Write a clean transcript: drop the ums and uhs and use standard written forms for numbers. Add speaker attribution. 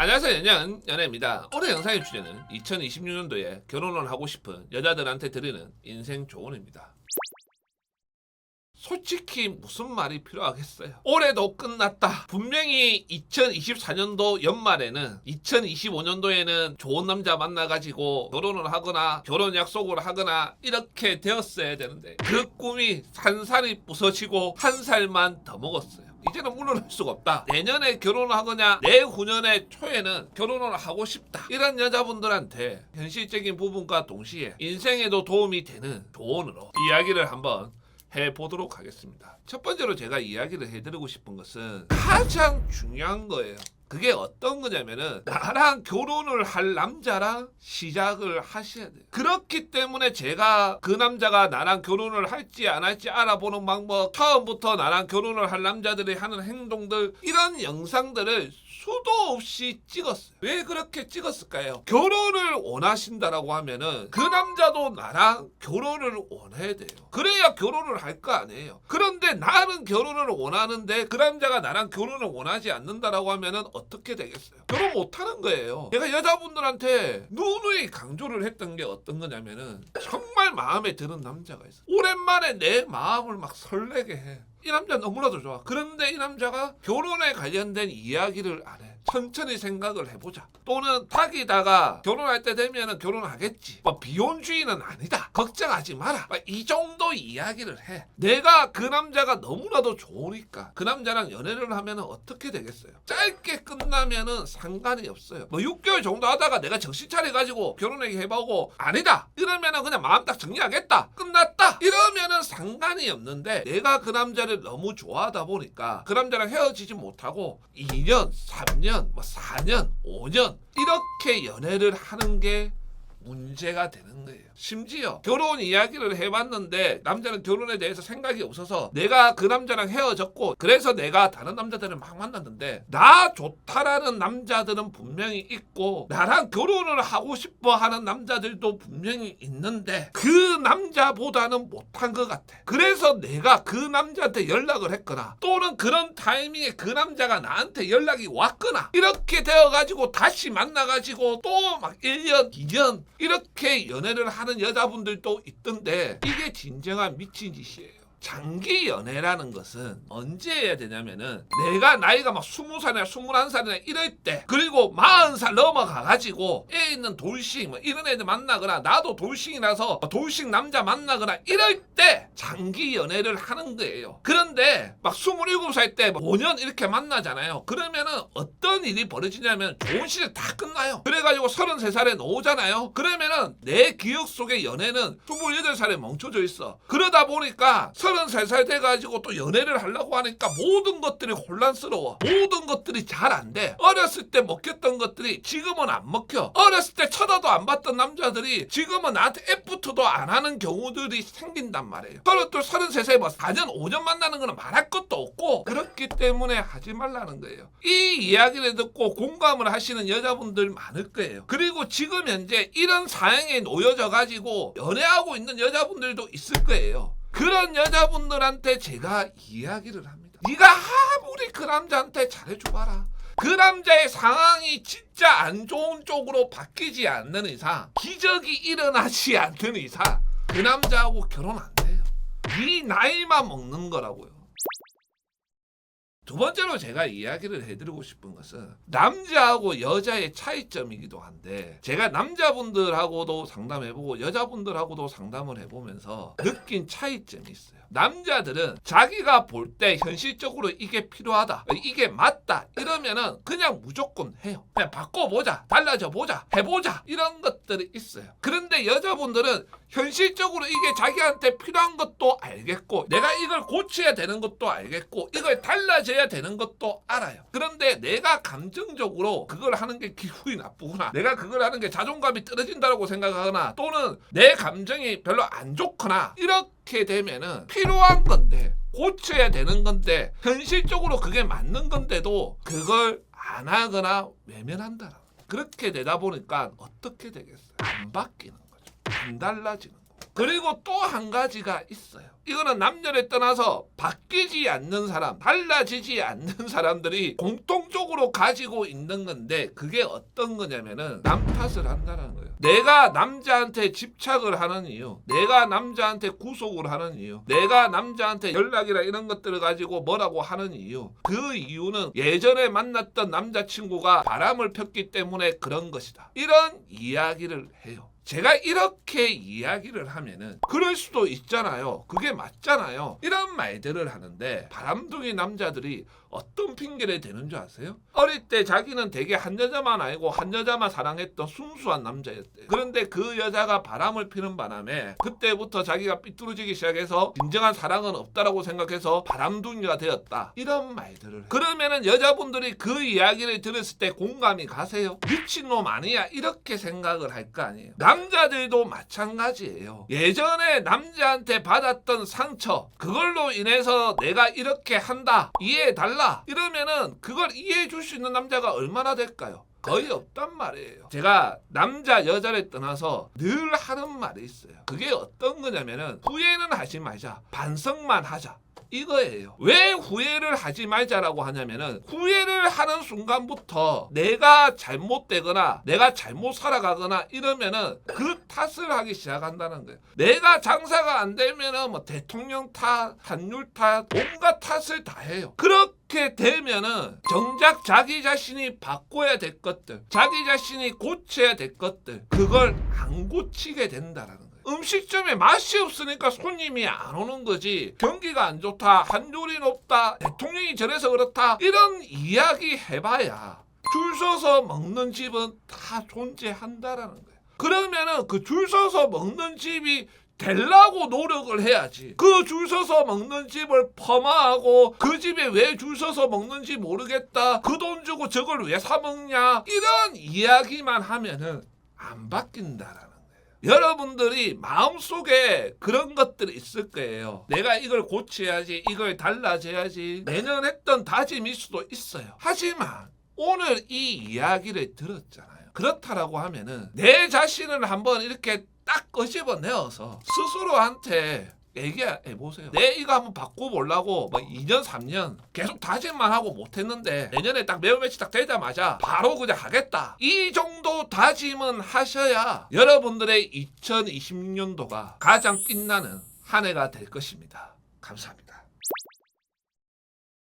Speaker 1: 안녕하세요, 연예입니다. 올해 영상의 주제는 2026년도에 결혼을 하고 싶은 여자들한테 드리는 인생 조언입니다. 솔직히 무슨 말이 필요하겠어요. 올해도 끝났다. 분명히 2024년도 연말에는 2025년도에는 좋은 남자 만나가지고 결혼을 하거나 결혼 약속을 하거나 이렇게 되었어야 되는데 그 꿈이 산산이 부서지고 한 살만 더 먹었어요. 이제는 물러날 수가 없다. 내년에 결혼을 하거나 내후년의 초에는 결혼을 하고 싶다. 이런 여자분들한테 현실적인 부분과 동시에 인생에도 도움이 되는 조언으로 이야기를 한번 해보도록 하겠습니다. 첫 번째로 제가 이야기를 해드리고 싶은 것은 가장 중요한 거예요. 그게 어떤 거냐면은 나랑 결혼을 할 남자랑 시작을 하셔야 돼요. 그렇기 때문에 제가 그 남자가 나랑 결혼을 할지 안 할지 알아보는 방법, 처음부터 나랑 결혼을 할 남자들이 하는 행동들, 이런 영상들을 수도 없이 찍었어요. 왜 그렇게 찍었을까요? 결혼을 원하신다라고 하면은 그 남자도 나랑 결혼을 원해야 돼요. 그래야 결혼을 할 거 아니에요. 그런데 나는 결혼을 원하는데 그 남자가 나랑 결혼을 원하지 않는다라고 하면은 어떻게 되겠어요? 결혼 못 하는 거예요. 제가 여자분들한테 누누이 강조를 했던 게 어떤 거냐면은 정말 마음에 드는 남자가 있어. 오랜만에 내 마음을 막 설레게 해. 이 남자 너무나도 좋아. 그런데 이 남자가 결혼에 관련된 이야기를 안 해. 천천히 생각을 해보자. 또는 타기다가 결혼할 때 되면은 결혼하겠지. 비혼주의는 아니다. 걱정하지 마라. 이 정도 이야기를 해. 내가 그 남자가 너무나도 좋으니까 그 남자랑 연애를 하면은 어떻게 되겠어요? 짧게 끝나면은 상관이 없어요. 6개월 정도 하다가 내가 정신 차려가지고 결혼 얘기해보고 아니다. 이러면은 그냥 마음 딱 정리하겠다. 끝났다. 이러면은 상관이 없는데 내가 그 남자를 너무 좋아하다 보니까 그 남자랑 헤어지지 못하고 2년, 3년, 4년, 5년 이렇게 연애를 하는 게 문제가 되는 거예요. 심지어 결혼 이야기를 해봤는데 남자는 결혼에 대해서 생각이 없어서 내가 그 남자랑 헤어졌고 그래서 내가 다른 남자들을 막 만났는데 나 좋다라는 남자들은 분명히 있고 나랑 결혼을 하고 싶어 하는 남자들도 분명히 있는데 그 남자보다는 못한 것 같아. 그래서 내가 그 남자한테 연락을 했거나 또는 그런 타이밍에 그 남자가 나한테 연락이 왔거나 이렇게 되어가지고 다시 만나가지고 또 막 1년, 2년 이렇게 연애를 하는 여자분들도 있던데 이게 진정한 미친 짓이에요. 장기 연애라는 것은 언제 해야 되냐면은 내가 나이가 막 20살이나 21살이나 이럴 때 그리고 40살 넘어가가지고 애 있는 돌싱 이런 애들 만나거나 나도 돌싱이라서 돌싱 남자 만나거나 이럴 때 장기 연애를 하는 거예요. 그런데 막 27살 때 5년 이렇게 만나잖아요. 그러면은 어떤 일이 벌어지냐면 좋은 시절 다 끝나요. 그래가지고 33살에 나오잖아요. 그러면은 내 기억 속에 연애는 28살에 멈춰져 있어. 그러다 보니까 33살 돼가지고 또 연애를 하려고 하니까 모든 것들이 혼란스러워. 모든 것들이 잘 안 돼. 어렸을 때 먹혔던 것들이 지금은 안 먹혀. 어렸을 때 쳐다도 안 봤던 남자들이 지금은 나한테 애프터도 안 하는 경우들이 생긴단 말이에요. 32, 33세 4년, 5년 만나는 거는 말할 것도 없고 그렇기 때문에 하지 말라는 거예요. 이 이야기를 듣고 공감을 하시는 여자분들 많을 거예요. 그리고 지금 현재 이런 사양에 놓여져 가지고 연애하고 있는 여자분들도 있을 거예요. 그런 여자분들한테 제가 이야기를 합니다. 네가 아무리 그 남자한테 잘해줘봐라. 그 남자의 상황이 진짜 안 좋은 쪽으로 바뀌지 않는 이상, 기적이 일어나지 않는 이상 그 남자하고 결혼 안 돼요. 네 나이만 먹는 거라고요. 두 번째로 제가 이야기를 해드리고 싶은 것은 남자하고 여자의 차이점이기도 한데 제가 남자분들하고도 상담해보고 여자분들하고도 상담을 해보면서 느낀 차이점이 있어요. 남자들은 자기가 볼 때 현실적으로 이게 필요하다, 이게 맞다 이러면은 그냥 무조건 해요. 그냥 바꿔보자, 달라져 보자, 해보자 이런 것들이 있어요. 그런데 여자분들은 현실적으로 이게 자기한테 필요한 것도 알겠고 내가 이걸 고쳐야 되는 것도 알겠고 이걸 달라져야 되는 것도 알아요. 그런데 내가 감정적으로 그걸 하는 게 기분이 나쁘구나, 내가 그걸 하는 게 자존감이 떨어진다고 생각하거나 또는 내 감정이 별로 안 좋거나 이렇게 되면은 필요한 건데 고쳐야 되는 건데 현실적으로 그게 맞는 건데도 그걸 안 하거나 외면한다. 그렇게 되다 보니까 어떻게 되겠어요? 안 바뀌는 거죠. 안 달라지는 거. 그리고 또 한 가지가 있어요. 이거는 남녀를 떠나서 바뀌지 않는 사람, 달라지지 않는 사람들이 공통적으로 가지고 있는 건데, 그게 어떤 거냐면은 남 탓을 한다는 거예요. 내가 남자한테 집착을 하는 이유, 내가 남자한테 구속을 하는 이유, 내가 남자한테 연락이나 이런 것들을 가지고 뭐라고 하는 이유, 그 이유는 예전에 만났던 남자친구가 바람을 폈기 때문에 그런 것이다, 이런 이야기를 해요. 제가 이렇게 이야기를 하면은 그럴 수도 있잖아요, 그게 맞잖아요, 이런 말들을 하는데, 바람둥이 남자들이 어떤 핑계를 대는 줄 아세요? 어릴 때 자기는 되게 한 여자만 알고 한 여자만 사랑했던 순수한 남자였대요. 그런데 그 여자가 바람을 피는 바람에 그때부터 자기가 삐뚤어지기 시작해서 진정한 사랑은 없다라고 생각해서 바람둥이가 되었다, 이런 말들을 해요. 그러면은 여자분들이 그 이야기를 들었을 때 공감이 가세요? 미친놈 아니야, 이렇게 생각을 할 거 아니에요. 남자들도 마찬가지예요. 예전에 남자한테 받았던 상처, 그걸로 인해서 내가 이렇게 한다, 이해해달라, 이러면은 그걸 이해해 줄 수 있는 남자가 얼마나 될까요? 거의 없단 말이에요. 제가 남자 여자를 떠나서 늘 하는 말이 있어요. 그게 어떤 거냐면은 후회는 하지 말자, 반성만 하자, 이거예요. 왜 후회를 하지 말자라고 하냐면은, 후회를 하는 순간부터 내가 잘못되거나 내가 잘못 살아가거나 이러면은 그 탓을 하기 시작한다는 거예요. 내가 장사가 안 되면은 뭐 대통령 탓, 환율 탓, 온갖 탓을 다 해요. 그렇게 되면은 정작 자기 자신이 바꿔야 될 것들, 자기 자신이 고쳐야 될 것들, 그걸 안 고치게 된다라는 거예요. 음식점에 맛이 없으니까 손님이 안 오는 거지, 경기가 안 좋다, 환율이 높다, 대통령이 저래서 그렇다, 이런 이야기 해봐야 줄 서서 먹는 집은 다 존재한다라는 거예요. 그러면은 그 줄 서서 먹는 집이 되려고 노력을 해야지, 그 줄 서서 먹는 집을 폄하하고 그 집에 왜 줄 서서 먹는지 모르겠다, 그 돈 주고 저걸 왜 사 먹냐, 이런 이야기만 하면은 안 바뀐다라는 거예요. 여러분들이 마음속에 그런 것들이 있을 거예요. 내가 이걸 고쳐야지, 이걸 달라져야지, 매년 했던 다짐일 수도 있어요. 하지만 오늘 이 이야기를 들었잖아요. 그렇다라고 하면은 내 자신을 한번 이렇게 딱 끄집어내어서 스스로한테 얘기해보세요. 내 이거 한번 바꿔보려고 뭐 2년 3년 계속 다짐만 하고 못했는데 내년에 딱 매월 며칠 딱 되자마자 바로 그냥 하겠다, 이 정도 다짐은 하셔야 여러분들의 2026년도가 가장 빛나는 한 해가 될 것입니다. 감사합니다.